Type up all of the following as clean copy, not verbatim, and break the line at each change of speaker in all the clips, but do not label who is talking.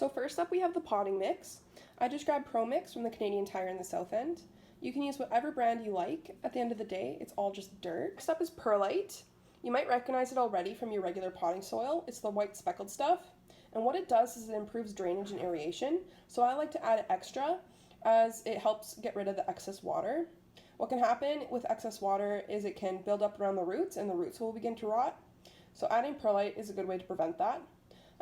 So first up we have the potting mix. I just grabbed Pro Mix from the Canadian Tire in the South End. You can use whatever brand you like. At the end of the day, it's all just dirt. Next up is perlite. You might recognize it already from your regular potting soil. It's the white speckled stuff. And what it does is it improves drainage and aeration. So I like to add it extra as it helps get rid of the excess water. What can happen with excess water is it can build up around the roots and the roots will begin to rot. So adding perlite is a good way to prevent that.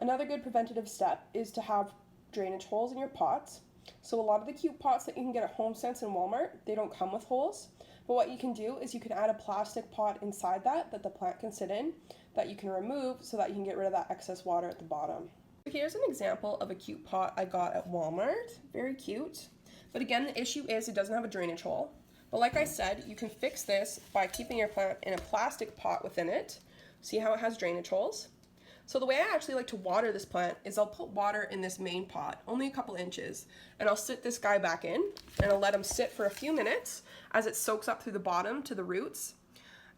Another good preventative step is to have drainage holes in your pots. So a lot of the cute pots that you can get at HomeSense and Walmart, they don't come with holes. But what you can do is you can add a plastic pot inside that the plant can sit in, that you can remove so that you can get rid of that excess water at the bottom. Here's an example of a cute pot I got at Walmart. Very cute. But again, the issue is it doesn't have a drainage hole. But like I said, you can fix this by keeping your plant in a plastic pot within it. See how it has drainage holes? So the way I actually like to water this plant is I'll put water in this main pot, only a couple inches, and I'll sit this guy back in and I'll let him sit for a few minutes as it soaks up through the bottom to the roots.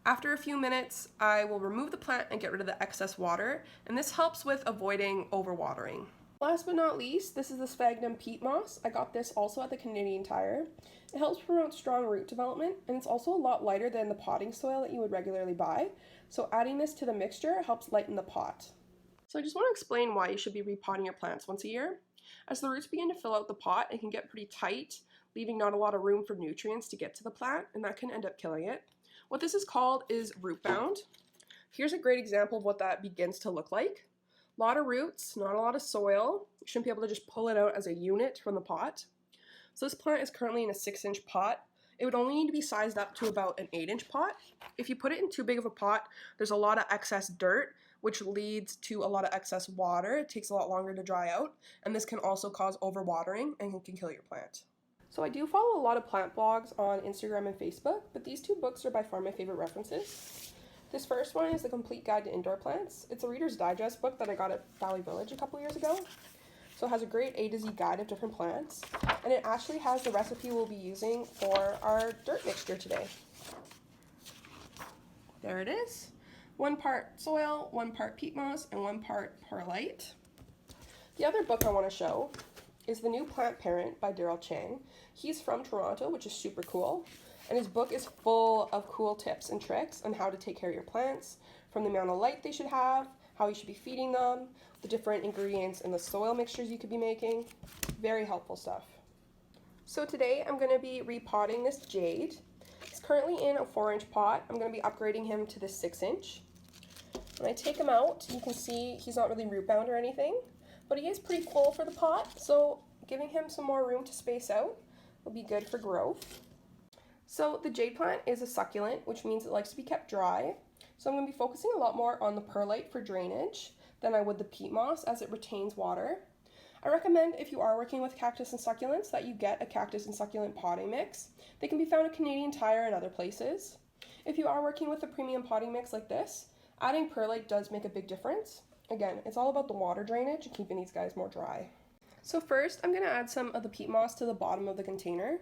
After a few minutes, I will remove the plant and get rid of the excess water, and this helps with avoiding overwatering. Last but not least, this is the sphagnum peat moss. I got this also at the Canadian Tire. It helps promote strong root development, and it's also a lot lighter than the potting soil that you would regularly buy. So adding this to the mixture helps lighten the pot. So I just want to explain why you should be repotting your plants once a year. As the roots begin to fill out the pot, it can get pretty tight, leaving not a lot of room for nutrients to get to the plant, and that can end up killing it. What this is called is root bound. Here's a great example of what that begins to look like. A lot of roots, not a lot of soil. You shouldn't be able to just pull it out as a unit from the pot. So this plant is currently in a 6-inch pot. It would only need to be sized up to about an 8-inch pot. If you put it in too big of a pot, there's a lot of excess dirt, which leads to a lot of excess water. It takes a lot longer to dry out, and this can also cause overwatering and can kill your plant. So I do follow a lot of plant blogs on Instagram and Facebook, but these two books are by far my favorite references. This first one is The Complete Guide to Indoor Plants. It's a Reader's Digest book that I got at Valley Village a couple years ago. So it has a great A to Z guide of different plants, and it actually has the recipe we'll be using for our dirt mixture today. There it is. 1 part soil, 1 part peat moss, and 1 part perlite. The other book I want to show is The New Plant Parent by Daryl Chang. He's from Toronto, which is super cool, and his book is full of cool tips and tricks on how to take care of your plants, from the amount of light they should have, how you should be feeding them, the different ingredients in the soil mixtures you could be making. Very helpful stuff. So today I'm going to be repotting this jade. He's currently in a 4-inch pot. I'm going to be upgrading him to the 6-inch. When I take him out, you can see he's not really root bound or anything, but he is pretty full for the pot, so giving him some more room to space out will be good for growth. So the jade plant is a succulent, which means it likes to be kept dry. So I'm going to be focusing a lot more on the perlite for drainage than I would the peat moss, as it retains water. I recommend, if you are working with cactus and succulents, that you get a cactus and succulent potting mix. They can be found at Canadian Tire and other places. If you are working with a premium potting mix like this, adding perlite does make a big difference. Again, it's all about the water drainage and keeping these guys more dry. So first, I'm going to add some of the peat moss to the bottom of the container,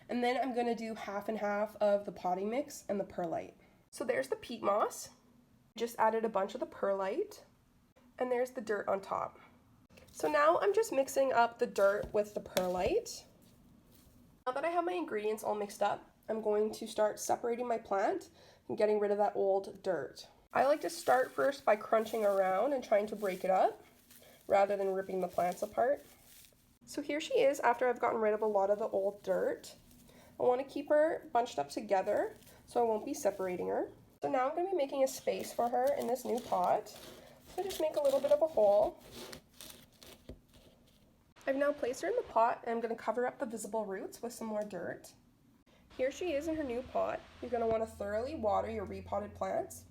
and then I'm going to do half and half of the potting mix and the perlite. So there's the peat moss. Just added a bunch of the perlite, and there's the dirt on top. So now I'm just mixing up the dirt with the perlite. Now that I have my ingredients all mixed up, I'm going to start separating my plant and getting rid of that old dirt. I like to start first by crunching around and trying to break it up rather than ripping the plants apart. So here she is after I've gotten rid of a lot of the old dirt. I want to keep her bunched up together so I won't be separating her. So now I'm going to be making a space for her in this new pot. So just make a little bit of a hole. I've now placed her in the pot, and I'm going to cover up the visible roots with some more dirt. Here she is in her new pot. You're going to want to thoroughly water your repotted plants.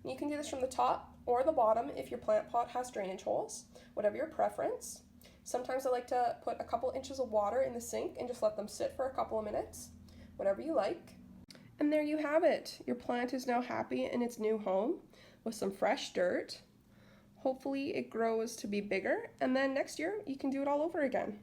You can do this from the top or the bottom if your plant pot has drainage holes, whatever your preference. Sometimes I like to put a couple inches of water in the sink and just let them sit for a couple of minutes, whatever you like. And there you have it. Your plant is now happy in its new home with some fresh dirt. Hopefully it grows to be bigger, and then next year you can do it all over again.